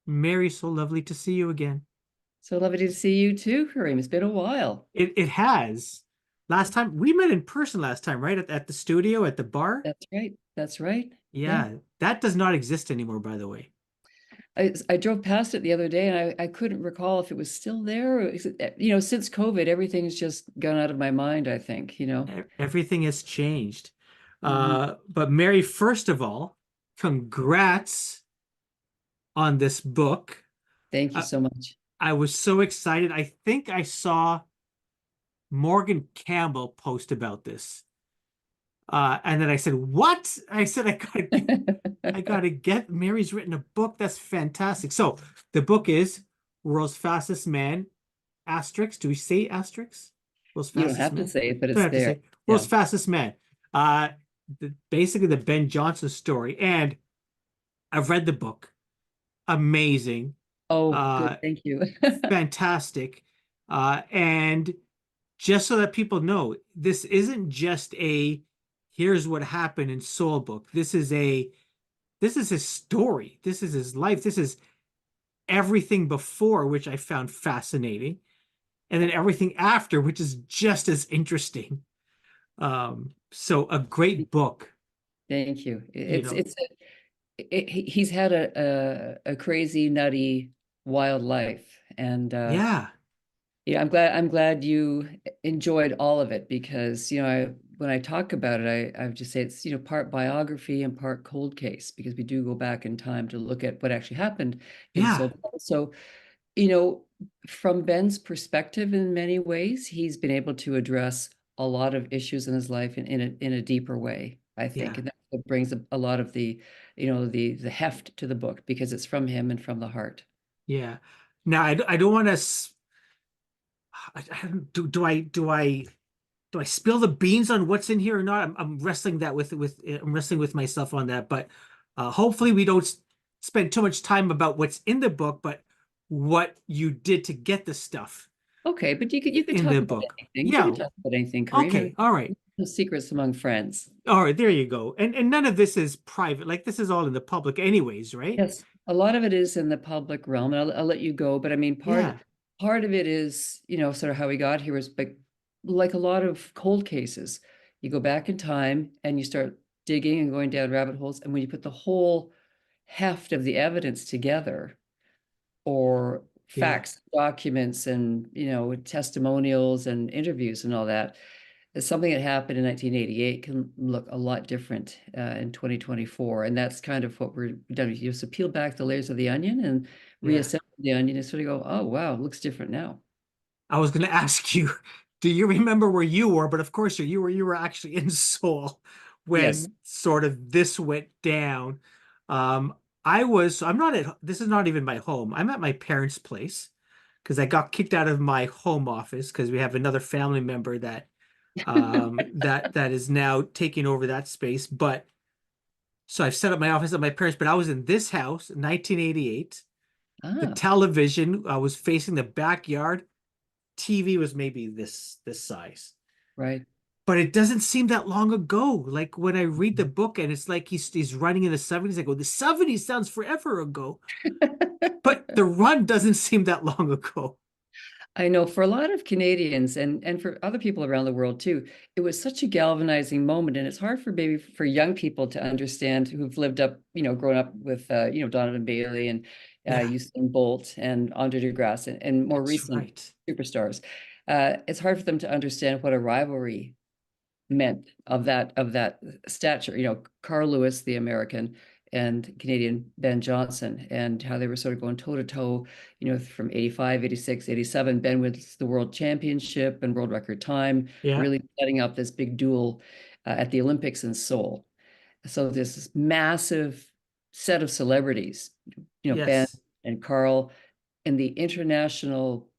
Mary, so lovely to see you again. So lovely to see you too, Kareem. It's been a while. It has. Last time we met in person last time, right? At the studio at the bar. That's right. That's right. Yeah. Yeah, that does not exist anymore, by the way. I drove past it the other day and I couldn't recall if it was still there. Or since COVID, everything's just gone out of my mind, I think. Everything has changed. Mhm. But Mary, first of all, congrats on this book. Thank you Uh, so much. I was so excited. I think I saw Morgan Campbell post about this. And then I said, "What?" I said, I gotta get Mary's written a book. That's fantastic. So the book is World's Fastest Man, asterisk. Do we say asterisk? World's You don't Fastest have to Man? say it, but Don't it's have to there. say World's Yeah. Fastest Man. Uh, basically the Ben Johnson story. And I've read the book. Amazing. Oh, good. Uh, Thank you. fantastic. And just so that people know, this isn't just a here's what happened in Soul book. This is his story. This is his life. This is everything before, which I found fascinating, and then everything after, which is just as interesting. So a great book, Thank you. you It's know. it's he's had a crazy, nutty, wild life, and Yeah, yeah, I'm glad you enjoyed all of it because, when I talk about it, I would just say it's, part biography and part cold case because we do go back in time to look at what actually happened in yeah, Seoul. So, you know, from Ben's perspective, in many ways, he's been able to address a lot of issues in his life in a deeper way, I think. yeah, And that's what brings a lot of the heft to the book because it's from him and from the heart. yeah. Now I don't want to. Do I spill the beans on what's in here or not? I'm wrestling that with I'm wrestling with myself on that. But hopefully we don't spend too much time about what's in the book, but what you did to get the stuff Okay, but you could in talk the about book. anything. You Yeah. could talk about anything, Kareem. Okay. All right. No secrets among friends. All right. There you go. And none of this is private. Like this is all in the public, anyways, right? Yes, a lot of it is in the public realm, and I'll let you go. But I mean, part Yeah. part of it is, sort of how we got here is like a lot of cold cases. You go back in time and you start digging and going down rabbit holes, and when you put the whole heft of the evidence together, or Yeah. facts, documents, and testimonials and interviews and all that, something that happened in 1988 can look a lot different in 2024. And that's kind of what we're done. You just peel back the layers of the onion and Yeah. reassemble the onion and sort of go, oh, wow, it looks different now. I was going to ask you, do you remember where you were? But of course you were actually in Seoul Yes. when sort of this went down. Um, I'm not this is not even my home. I'm at my parents' place because I got kicked out of my home office because we have another family member that is now taking over that space. But so I've set up my office at my parents', but I was in this house in 1988. The Ah, television was facing the backyard. TV was maybe this size. right. But it doesn't seem that long ago. Like when I read the book and it's like he's running in the 70s, I go, the 70s sounds forever ago. But the run doesn't seem that long ago. I know for a lot of Canadians and for other people around the world too, it was such a galvanizing moment. And it's hard for maybe for young people to understand who've lived up, grown up with, Donovan Bailey and Yeah, Usain Bolt and Andre DeGrasse and more that's recent right. superstars. It's hard for them to understand what a rivalry meant of that stature. Carl Lewis, the American, and Canadian Ben Johnson, and how they were sort of going toe to toe, from 85, 86, 87. Ben wins the world championship and world record time, Yeah. really setting up this big duel at the Olympics in Seoul. So this massive set of celebrities, Ben Yes. and Carl, and the international,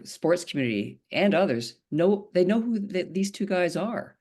sports community and others know who these two guys are.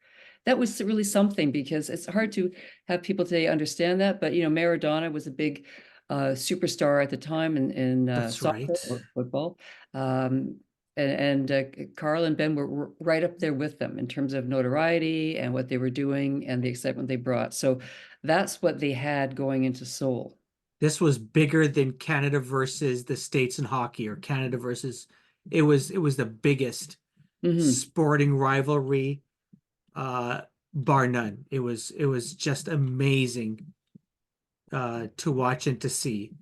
That was really something because it's hard to have people today understand that. But Maradona was a big superstar at the time in That's soccer right. or football, um, and Carl and Ben were right up there with them in terms of notoriety and what they were doing and the excitement they brought. So that's what they had going into Seoul. This was bigger than Canada versus the States in hockey, or Canada versus, it was the biggest Hmm. sporting rivalry, uh bar none. It was just amazing to watch and to see.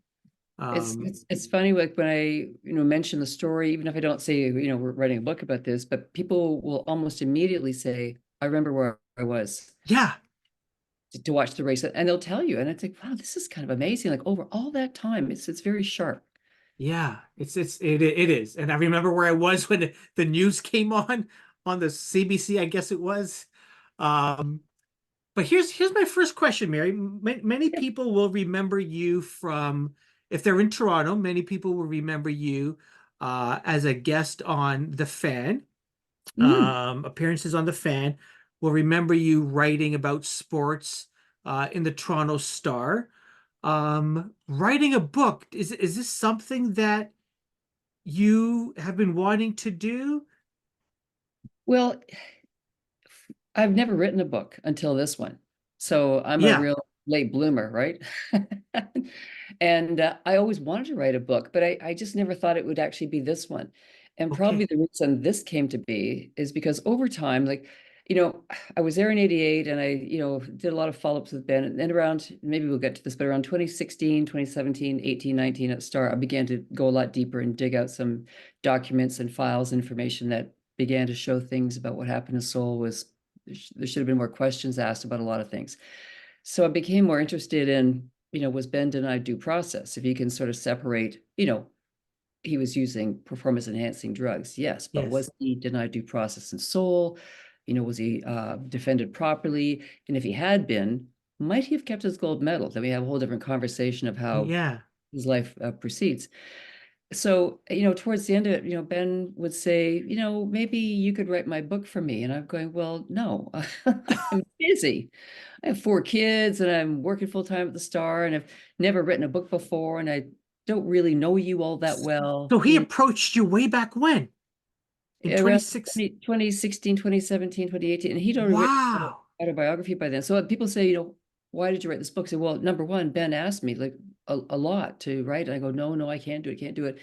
It's Um it's it's funny, like when I, mention the story, even if I don't say, we're writing a book about this, but people will almost immediately say, I remember where I was yeah, to watch the race, and they'll tell you, and it's like, wow, this is kind of amazing. Like over all that time, it's very sharp. yeah, it is. And I remember where I was when the news came on the CBC, I guess it was. Um But here's my first question, Mary. Many Yeah. people will remember you from, if they're in Toronto, many people will remember you as a guest on The Fan, Mm. appearances on The Fan. Will remember you writing about sports in the Toronto Star. Writing a book, is this something that you have been wanting to do? Well, I've never written a book until this one. So I'm a Yeah. real late bloomer, right? And I always wanted to write a book, but I just never thought it would actually be this one. And probably Okay. the reason this came to be is because over time, like, you know, I was there in 88 and I, did a lot of follow-ups with Ben. And then around, maybe we'll get to this, but around 2016, 2017, 18, 19 at Star, I began to go a lot deeper and dig out some documents and files, information that began to show things about what happened to Seoul. Was There should have been more questions asked about a lot of things. So I became more interested in, was Ben denied due process? If you can sort of separate, he was using performance enhancing drugs, yes, but Yes. was he denied due process in Seoul? Was he defended properly? And if he had been, might he have kept his gold medal? Then we have a whole different conversation of how Yeah. his life proceeds. So, towards the end of it, Ben would say, maybe you could write my book for me. And I'm going, well, no, I'm busy. I have 4 kids and I'm working full time at the Star and I've never written a book before and I don't really know you all that well. So he approached you way back when? In Around 26. 2016, 2017, 2018, and he'd already written an Wow. autobiography by then. So people say, why did you write this book? I say, well, number one, Ben asked me like a lot to write. And I go, no, no, I can't do it, can't do it.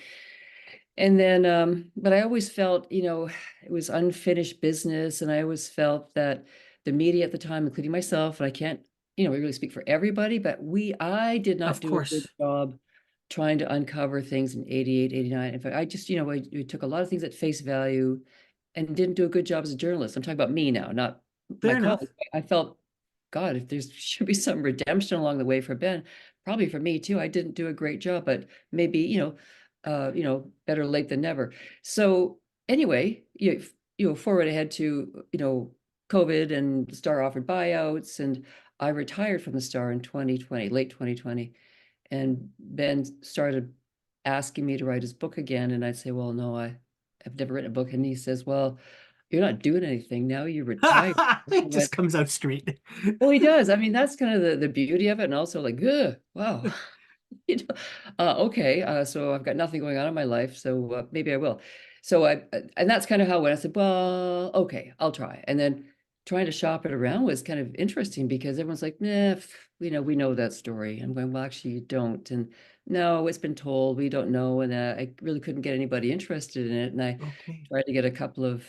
And then, but I always felt, it was unfinished business. And I always felt that the media at the time, including myself, and I can't, really speak for everybody, but I did not Of do a good course. job trying to uncover things in 88, 89. In fact, I just, we took a lot of things at face value and didn't do a good job as a journalist. I'm talking about me now, not my Fair enough. colleagues. I felt, God, if there's should be some redemption along the way for Ben, probably for me too. I didn't do a great job, but maybe, better late than never. So anyway, forward ahead to, COVID and the Star offered buyouts, and I retired from the Star in 2020, late 2020. And Ben started asking me to write his book again. And I'd say, well, no, I've never written a book. And he says, well, you're not doing anything now. You're retired. I It just went, comes out straight. well, he does. I mean, that's kind of the beauty of it. And also like, ugh, wow. You know, okay, so I've got nothing going on in my life, so maybe I will. So and that's kind of how when I said, well, okay, I'll try. And then trying to shop it around was kind of interesting because everyone's like, nah, we know that story. I'm going, well, actually, you don't. And no, it's been told, we don't know. And I really couldn't get anybody interested in it. And I Okay. tried to get a couple of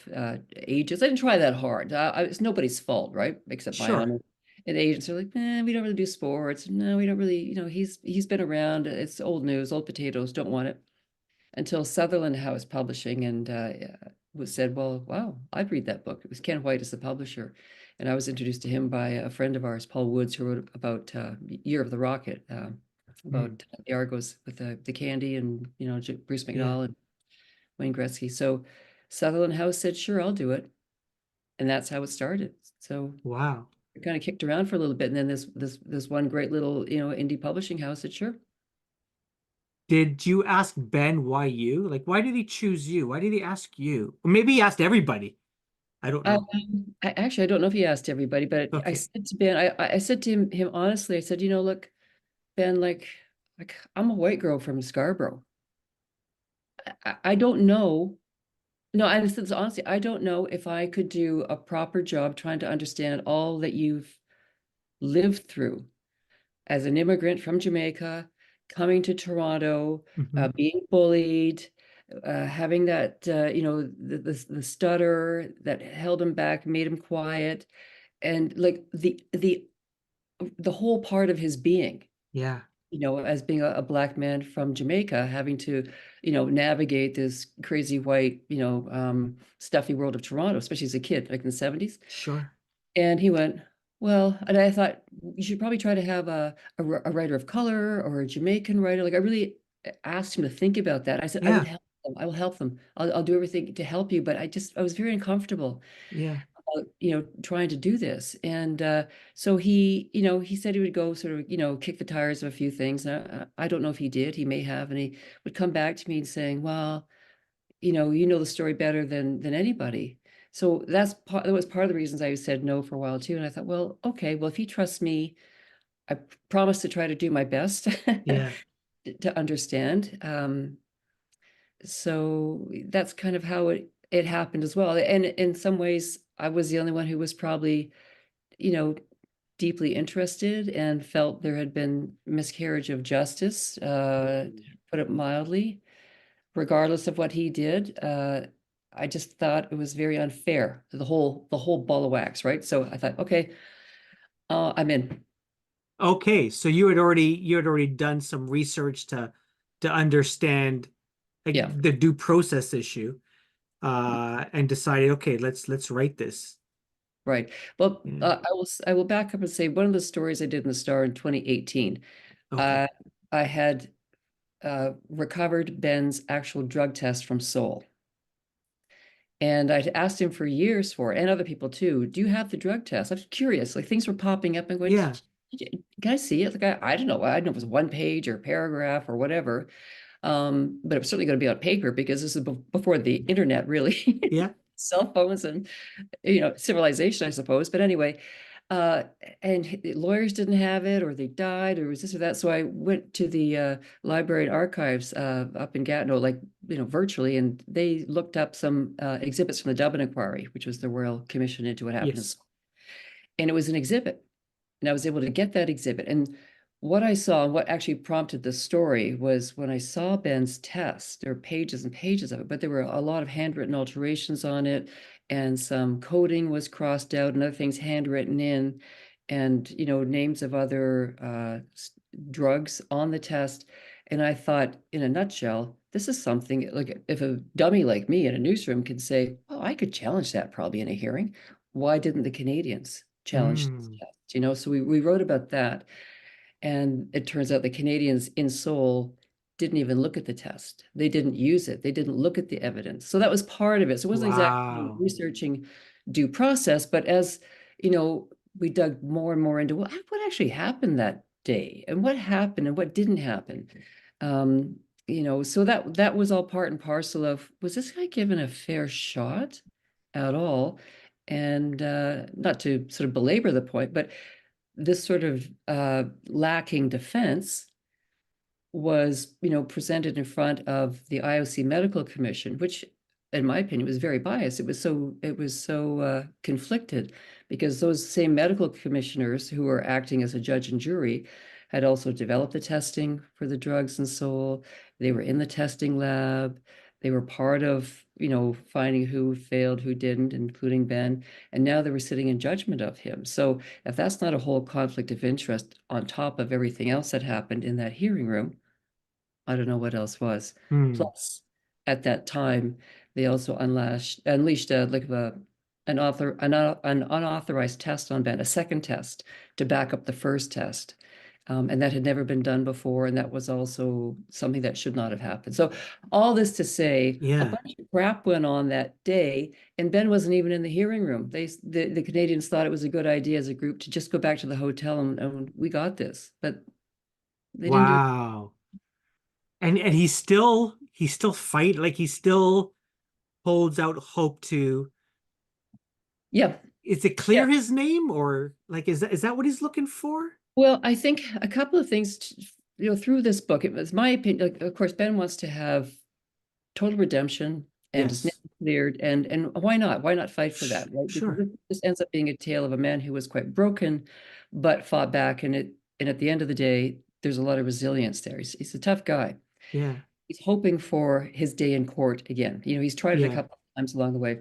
agents. I didn't try that hard. It's nobody's fault, right? Except my Sure. own. And agents are like, we don't really do sports. No, we don't really, he's been around. It's old news, old potatoes, don't want it. Until Sutherland House Publishing and was said, well, wow, I'd read that book. It was Ken White as the publisher. And I was introduced to him by a friend of ours, Paul Woods, who wrote about Year of the Rocket, Hmm. about the Argos with the candy and, Bruce Yeah. McNall and Wayne Gretzky. So Sutherland House said, sure, I'll do it. And that's how it started. So Wow. kind of kicked around for a little bit, and then this one great little indie publishing house said sure. Did you ask Ben why you? Like, why did he choose you? Why did he ask you? Or maybe he asked everybody. I don't know. I don't know if he asked everybody, but I Okay. said to Ben, I said to him honestly, I said, look, Ben, like I'm a white girl from Scarborough. I don't know. No, I said this honestly, I don't know if I could do a proper job trying to understand all that you've lived through as an immigrant from Jamaica, coming to Toronto, Hmm. being bullied, having that, the stutter that held him back, made him quiet, and like the whole part of his being, Yeah, as being a Black man from Jamaica, having to, navigate this crazy white, stuffy world of Toronto, especially as a kid, like in the 70s. sure. And he went, well, and I thought you should probably try to have a writer of color or a Jamaican writer. Like I really asked him to think about that. I said, I would Yeah, help them. I will help them. I'll do everything to help you. But I was very uncomfortable, yeah, trying to do this. And so he said he would go sort of, kick the tires of a few things. And I don't know if he did. He may have. And he would come back to me and saying, well, you know the story better than anybody. So that was part of the reasons I said no for a while too. And I thought, well, okay, well, if he trusts me, I promise to try to do my best yeah, to understand. So that's kind of how it happened as well. And in some ways, I was the only one who was probably, you know, deeply interested and felt there had been miscarriage of justice, to put it mildly, regardless of what he did. I just thought it was very unfair, the whole ball of wax, right? So I thought, okay, I'm in. okay. So you had already done some research to understand like Yeah, the due process issue, and decided, okay, let's write this. right. Well, Yeah. I will back up and say one of the stories I did in the Star in 2018. Okay. Uh, I had recovered Ben's actual drug test from Seoul. And I'd asked him for years for it, and other people too. Do you have the drug test? I was curious. Like things were popping up and going, Yeah. Can I see it? Like I don't know. I don't know if it was one page or a paragraph or whatever. But it was certainly going to be on paper because this is before the internet, really, Yeah. cell phones and civilization, I suppose. But anyway, uh, and lawyers didn't have it, or they died, or was this or that. So I went to the library and archives up in Gatineau, like virtually, and they looked up some exhibits from the Dublin Inquiry, which was the Royal Commission into what happened, Yes. and it was an exhibit, and I was able to get that exhibit. And what I saw, and what actually prompted the story, was when I saw Ben's test. There were pages and pages of it, but there were a lot of handwritten alterations on it, and some coding was crossed out, and other things handwritten in, and names of other drugs on the test. And I thought, in a nutshell, this is something like if a dummy like me in a newsroom can say, "Oh, I could challenge that probably in a hearing." Why didn't the Canadians challenge this Mm. test? So we wrote about that. And it turns out the Canadians in Seoul didn't even look at the test. They didn't use it. They didn't look at the evidence. So that was part of it. So it wasn't exactly Wow. researching due process, but as we dug more and more into what actually happened that day and what happened and what didn't happen. So that was all part and parcel of, was this guy given a fair shot at all? And not to sort of belabor the point, but this sort of lacking defense was, presented in front of the IOC Medical Commission, which, in my opinion, was very biased. It was so conflicted because those same medical commissioners who were acting as a judge and jury had also developed the testing for the drugs in Seoul. They were in the testing lab. They were part of, finding who failed, who didn't, including Ben. And now they were sitting in judgment of him. So if that's not a whole conflict of interest on top of everything else that happened in that hearing room, I don't know what else was. Hmm. Plus, at that time, they also unleashed an unauthorized test on Ben, a second test to back up the first test. And that had never been done before, and that was also something that should not have happened. So all this to say, a Yeah. bunch of crap went on that day, and Ben wasn't even in the hearing room. The Canadians thought it was a good idea as a group to just go back to the hotel and we got this, but they didn't do. Wow. And he still fight, like he still holds out hope to, Yeah, is it yeah. clear his name, or like is that what he's looking for? Well, I think a couple of things, through this book. It was my opinion. Like, of course, Ben wants to have total redemption and his name Yes. cleared, and why not? Why not fight for that, right? Because Sure. this ends up being a tale of a man who was quite broken, but fought back, and at the end of the day, there's a lot of resilience there. He's a tough guy. Yeah. He's hoping for his day in court again. He's tried it a Yeah. couple of times along the way.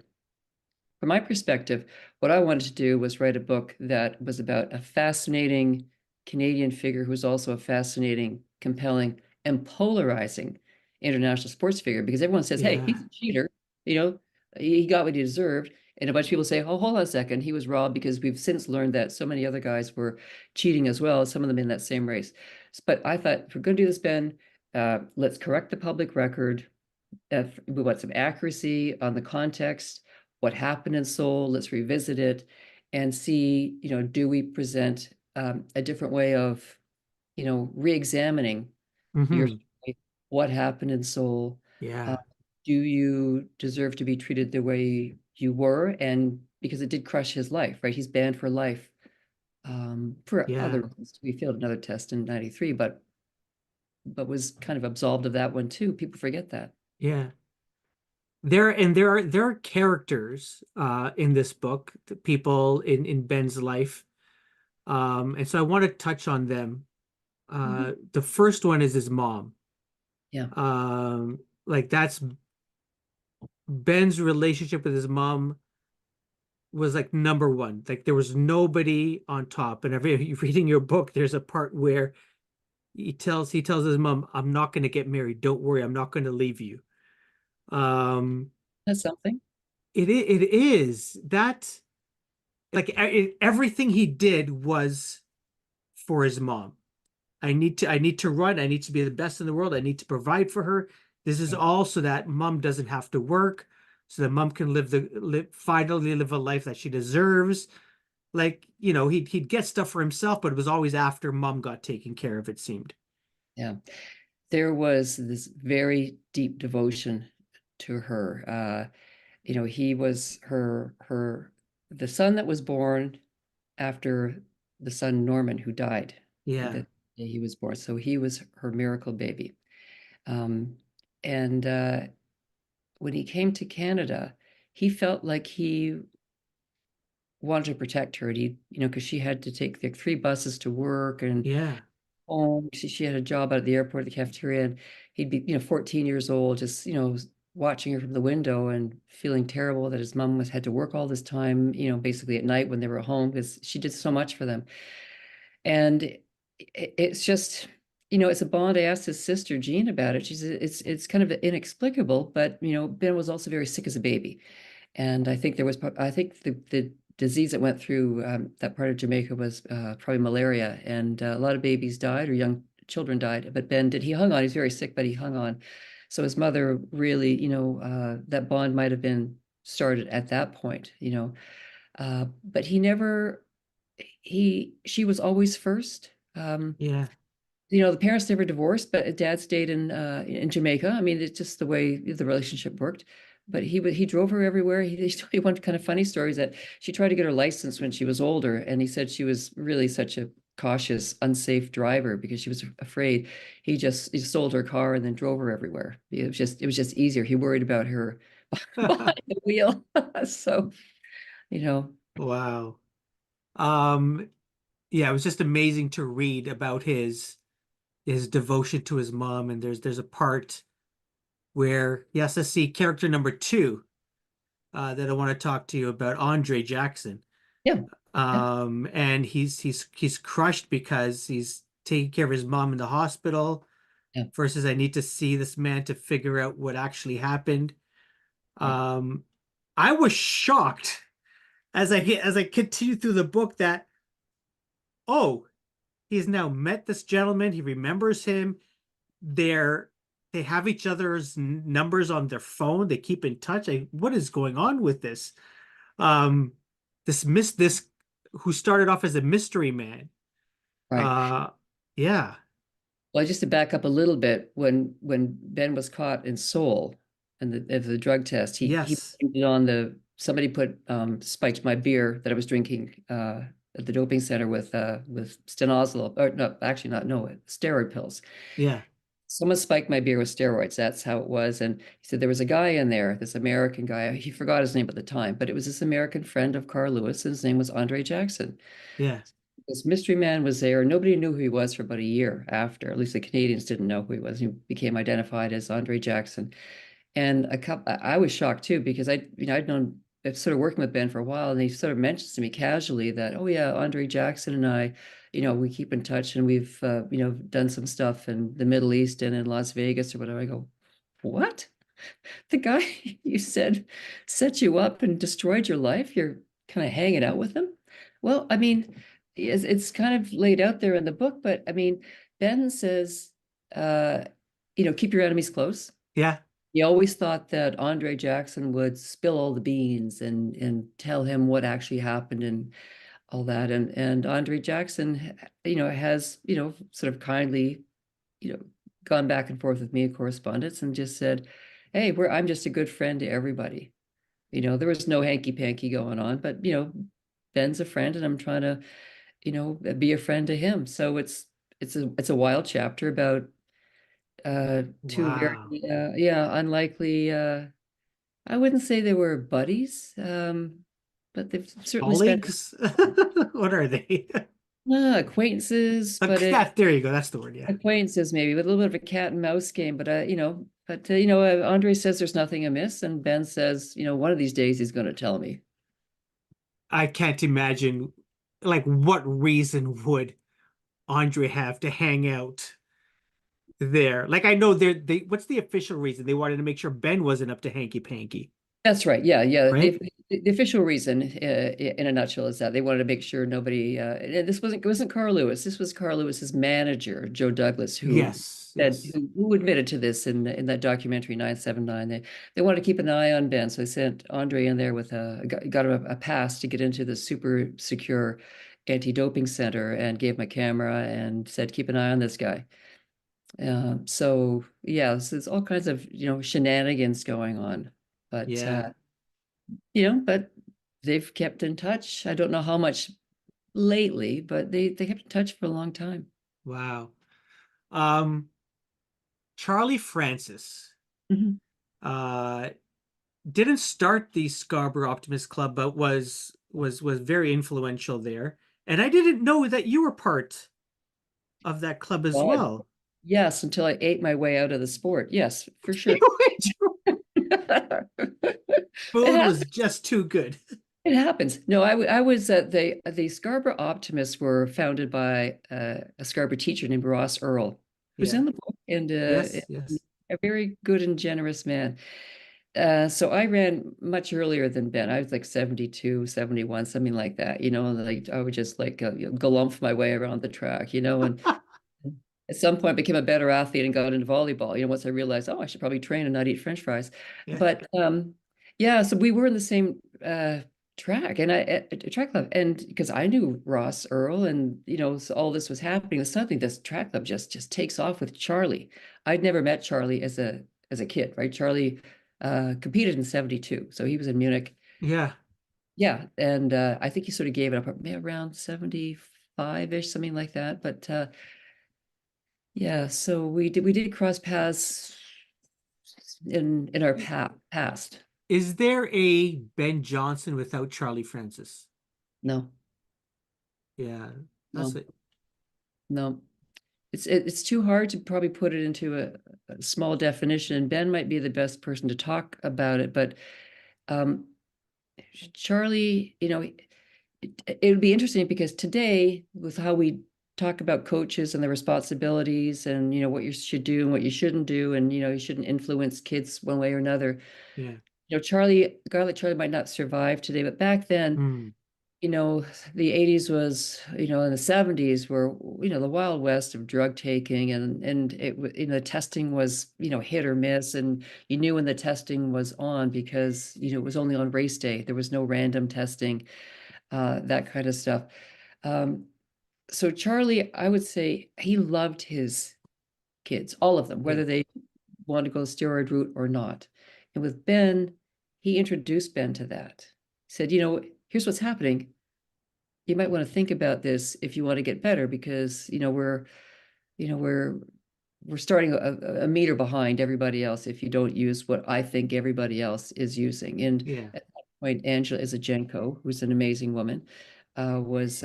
From my perspective, what I wanted to do was write a book that was about a fascinating Canadian figure who's also a fascinating, compelling, and polarizing international sports figure, because everyone says, hey, Yeah. he's a cheater, you know, he got what he deserved. And a bunch of people say, oh, hold on a second, he was robbed, because we've since learned that so many other guys were cheating as well, some of them in that same race. But I thought, if we're going to do this, Ben, let's correct the public record. We want some accuracy on the context, what happened in Seoul. Let's revisit it and see, do we present a different way of, re-examining your Hmm. story, what happened in Seoul. Uh, Yeah. do you deserve to be treated the way you were? And because it did crush his life, right? He's banned for life, for Yeah. other reasons. We failed another test in 93, but was kind of absolved of that one too. People forget that. Yeah. There are characters in this book, the people in Ben's life. And so I want to touch on them. Mhm. The first one is his mom. Yeah. Like that's Ben's relationship with his mom was like number one. Like there was nobody on top. And every reading your book, there's a part where he tells his mom, "I'm not going to get married. Don't worry, I'm not going to leave you." Um, That's something. it is that like everything he did was for his mom. I need to run. I need to be the best in the world. I need to provide for her. This is Right. all so that mom doesn't have to work, so that mom can finally live a life that she deserves. Like, he'd get stuff for himself, but it was always after mom got taken care of, it seemed. Yeah. There was this very deep devotion to her. He was the son that was born after the son Norman, who died Yeah, the day he was born. So he was her miracle baby. Um, and when he came to Canada, he felt like he wanted to protect her. And because she had to take like 3 buses to work and yeah. home. She had a job out at the airport, the cafeteria, and he'd be, 14 years old, just, watching her from the window and feeling terrible that his mom had to work all this time, basically at night when they were home, because she did so much for them. And it's just, it's a bond. I asked his sister Jean about it. She said it's kind of inexplicable, but Ben was also very sick as a baby. And I think the disease that went through that part of Jamaica was probably malaria, and a lot of babies died or young children died. But Ben did. He hung on. He's very sick, but he hung on. So his mother really, that bond might have been started at that point, but he never, she was always first. Yeah. The parents never divorced, but dad stayed in Jamaica. I mean, it's just the way the relationship worked. But he drove her everywhere. He one kind of funny stories that she tried to get her license when she was older, and he said she was really such a cautious, unsafe driver because she was afraid. He sold her car and then drove her everywhere. It was just easier. He worried about her behind the wheel. So, you know, Wow. Um, yeah, it was just amazing to read about his devotion to his mom. And there's a part where he has to see character number two that I want to talk to you about, Andre Jackson. yeah, yeah, And he's crushed because he's taking care of his mom in the hospital yeah, versus I need to see this man to figure out what actually happened. right. Um, I was shocked as I continued through the book that, oh, he's now met this gentleman. He remembers him. They're they have each other's numbers on their phone. They keep in touch. What is going on with this? Um, this who started off as a mystery man. Right. Uh, yeah, Well, just to back up a little bit, when Ben was caught in Seoul and the drug test, he yes, blamed it on somebody put spiked my beer that I was drinking at the doping center with stenozolol, or no, actually not, no, steroid pills. yeah, Someone spiked my beer with steroids. That's how it was. And he said there was a guy in there, this American guy. He forgot his name at the time, but it was this American friend of Carl Lewis, and his name was Andre Jackson. yeah, this mystery man was there. Nobody knew who he was for about a year after. At least the Canadians didn't know who he was. He became identified as Andre Jackson. And I was shocked too, because I've sort of working with Ben for a while, and he sort of mentions to me casually that, oh yeah, Andre Jackson and I, we keep in touch, and we've done some stuff in the Middle East and in Las Vegas or whatever. I go, what? The guy you said set you up and destroyed your life, you're kind of hanging out with him? Well, I mean, it's kind of laid out there in the book, but I mean, Ben says, uh, keep your enemies close. Yeah. He always thought that Andre Jackson would spill all the beans and tell him what actually happened and all that. And Andre Jackson, has, sort of kindly, you know, gone back and forth with me in correspondence and just said, hey, I'm just a good friend to everybody. There was no hanky panky going on, but Ben's a friend and I'm trying to, be a friend to him. So it's a wild chapter about two very Wow. unlikely, I wouldn't say they were buddies, but they've certainly spent Colleagues? What are they? acquaintances, There you go. That's the word. Yeah. acquaintances maybe with a little bit of a cat and mouse game. But Andre says there's nothing amiss, and Ben says, one of these days he's going to tell me. I can't imagine, like, what reason would Andre have to hang out there? Like, I know what's the official reason? They wanted to make sure Ben wasn't up to hanky panky, That's right. Yeah, yeah. right? The official reason, in a nutshell, is that they wanted to make sure nobody. This wasn't Carl Lewis. This was Carl Lewis's manager, Joe Douglas, who Yes, said yes. who admitted to this in that documentary 979. They wanted to keep an eye on Ben, so they sent Andre in there with got him a pass to get into the super secure anti-doping center and gave him a camera and said, keep an eye on this guy. So yeah, so there's all kinds of shenanigans going on, but Yeah. but they've kept in touch. I don't know how much lately, but they kept in touch for a long time. Wow. Um, Charlie Francis Mhm. uh didn't start the Scarborough Optimist Club, but was very influential there. And I didn't know that you were part of that club as God, well. yes, until I ate my way out of the sport. Yes, for sure. It Food was happens. just too good. It happens. No, I was the Scarborough Optimists were founded by a Scarborough teacher named Ross Earl, who's Yeah. in the book, and Yes, yes. a very good and generous man. So I ran much earlier than Ben. I was like 72, 71, something like that, like I would just like galump my way around the track, and at some point became a better athlete and got into volleyball, once I realized, oh, I should probably train and not eat French fries. Yeah. But yeah, so we were in the same track and at track club. And because I knew Ross Earl and, so all this was happening, and suddenly this track club just takes off with Charlie. I'd never met Charlie as a kid, right? Charlie competed in 72. So he was in Munich. Yeah. Yeah. And I think he sort of gave it up maybe around 75-ish, something like that. But yeah, so we did cross paths in our past. Is there a Ben Johnson without Charlie Francis? No, Yeah. That's no, it. no. It's too hard to probably put it into a small definition. Ben might be the best person to talk about it, but um, Charlie, it would be interesting because today, with how we talk about coaches and their responsibilities and what you should do and what you shouldn't do, and you shouldn't influence kids one way or another. Yeah. A guy like Charlie might not survive today, but back then, Hmm. you know, the 80s was, and the 70s were, the Wild West of drug taking, and the testing was, hit or miss, and you knew when the testing was on because, it was only on race day. There was no random testing, that kind of stuff. Um, so Charlie, I would say he loved his kids, all of them, Yeah. whether they want to go the steroid route or not. And with Ben, he introduced Ben to that. He said, here's what's happening. You might want to think about this if you want to get better because, you know, we're we're starting a meter behind everybody else if you don't use what I think everybody else is using. And Yeah. at that point, Angela Isajenko, who's an amazing woman, was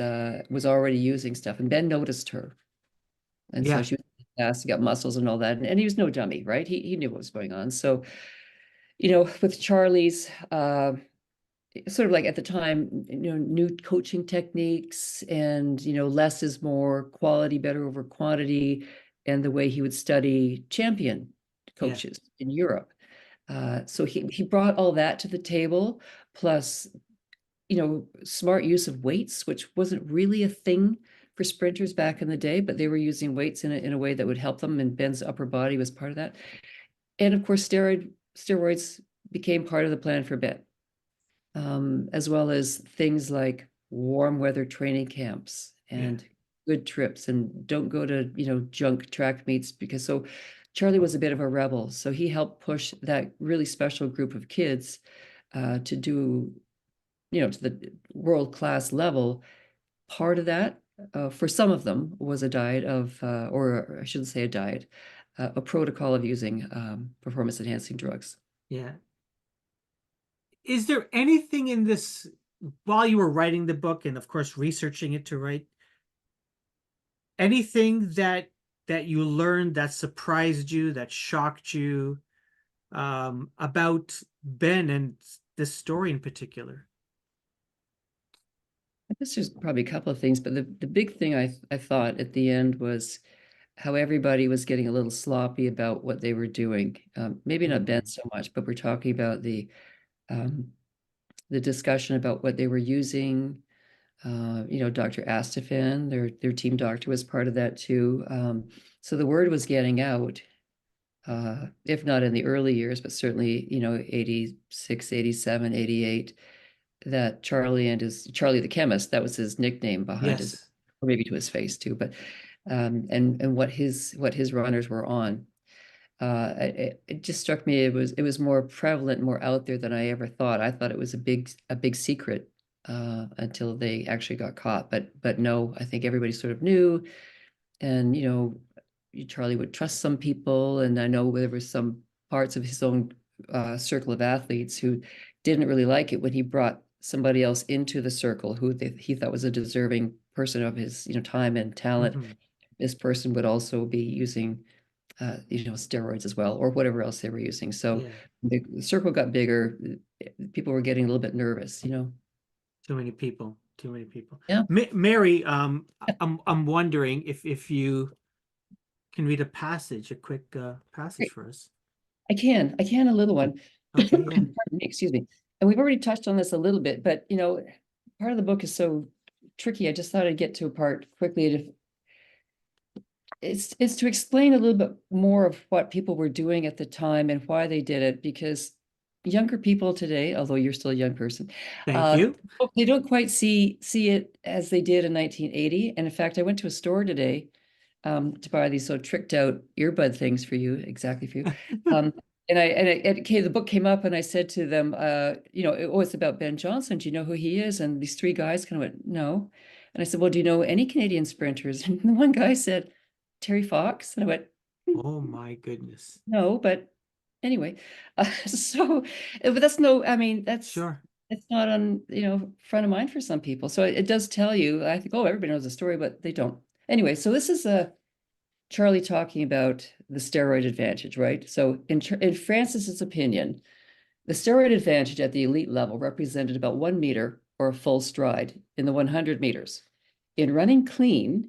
already using stuff, and Ben noticed her, and so Yeah. she was fast, got muscles and all that, and he was no dummy, right? He knew what was going on. So, with Charlie's sort of like at the time, new coaching techniques, and less is more, quality better over quantity, and the way he would study champion Yeah. coaches in Europe. So he brought all that to the table, plus smart use of weights, which wasn't really a thing for sprinters back in the day, but they were using weights in a way that would help them, and Ben's upper body was part of that. And of course, steroids became part of the plan for Ben, as well as things like warm weather training camps Yeah. and good trips, and don't go to, junk track meets, because so Charlie was a bit of a rebel. So he helped push that really special group of kids to do, to the world-class level. Part of that, for some of them, was a diet of, or I shouldn't say a diet, a protocol of using performance-enhancing drugs. Yeah. Is there anything in this, while you were writing the book and of course researching it to write, anything that you learned that surprised you, that shocked you, about Ben and this story in particular? I guess there's probably a couple of things, but the big thing I thought at the end was how everybody was getting a little sloppy about what they were doing. Maybe not Ben Mhm. so much, but we're talking about um, the discussion about what they were using. Dr. Astafan, their team doctor, was part of that too. So the word was getting out, if not in the early years, but certainly, 86, 87, 88, that Charlie the chemist, that was his nickname behind his, Yes. or maybe to his face too, but and what his runners were on. It just struck me, it was more prevalent, more out there than I ever thought. I thought it was a big secret until they actually got caught. But no, I think everybody sort of knew, and Charlie would trust some people, and I know there were some parts of his own circle of athletes who didn't really like it when he brought somebody else into the circle who he thought was a deserving person of his time and talent. Hmm. This person would also be using steroids as well, or whatever else they were using. So Yeah. the circle got bigger. People were getting a little bit nervous. Too many people. Too many people. Yeah, Mary, I'm wondering if you can read a passage, a quick passage great. for us. I can a little one. Okay. Yeah. Pardon me, excuse me. And we've already touched on this a little bit, but part of the book is so tricky. I just thought I'd get to a part quickly to it's to explain a little bit more of what people were doing at the time and why they did it, because younger people today, although you're still a young person, Thank uh, you. they don't quite see it as they did in 1980. And in fact, I went to a store today to buy these so tricked out earbud things for you, exactly for you. Um, the book came up, and I said to them, it's about Ben Johnson. Do you know who he is? And these three guys kind of went, no. And I said, well, do you know any Canadian sprinters? And the one guy said, Terry Fox. And I went, Oh my goodness. no, but anyway. But that's no, I mean, Sure. it's not on, front of mind for some people. So it does tell you, I think, oh, everybody knows the story, but they don't. Anyway, so this is Charlie talking about the steroid advantage, right? So in Francis's opinion, the steroid advantage at the elite level represented about 1 meter or a full stride in the 100 meters. In running clean,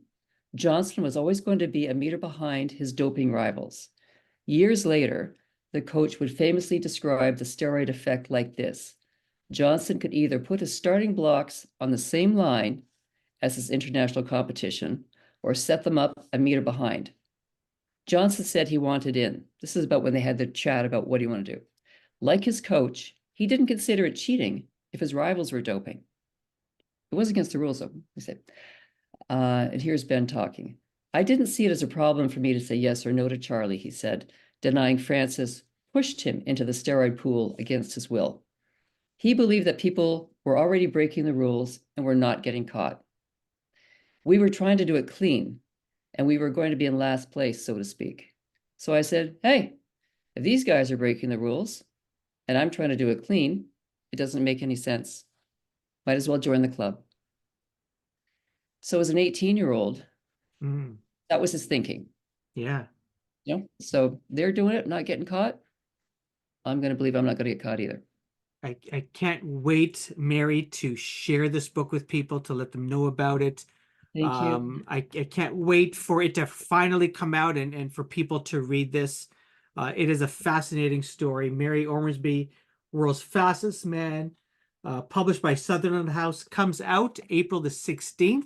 Johnson was always going to be a meter behind his doping rivals. Years later, the coach would famously describe the steroid effect like this: Johnson could either put his starting blocks on the same line as his international competition or set them up a meter behind. Johnson said he wanted in. This is about when they had the chat about what do you want to do. Like his coach, he didn't consider it cheating if his rivals were doping. It was against the rules, though, he said. And here's Ben talking. I didn't see it as a problem for me to say yes or no to Charlie, he said, denying Francis pushed him into the steroid pool against his will. He believed that people were already breaking the rules and were not getting caught. We were trying to do it clean, and we were going to be in last place, so to speak. So I said, hey, if these guys are breaking the rules and I'm trying to do it clean, it doesn't make any sense. Might as well join the club. So as an 18-year-old, Mm, that was his thinking. yeah. So they're doing it, not getting caught. I'm going to believe I'm not going to get caught either. I can't wait, Mary, to share this book with people, to let them know about it. Thank you. I can't wait for it to finally come out and for people to read this. It is a fascinating story. Mary Ormsby, World's Fastest Man, published by Sutherland House, comes out April the 16th.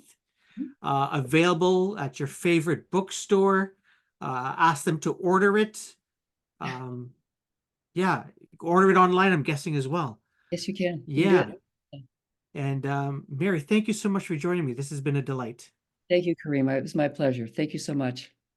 Available at your favorite bookstore. Ask them to order it. Um, yeah, order it online, I'm guessing as well. Yes, you can. You can do Yeah. it. And Mary, thank you so much for joining me. This has been a delight. Thank you, Karima. It was my pleasure. Thank you so much.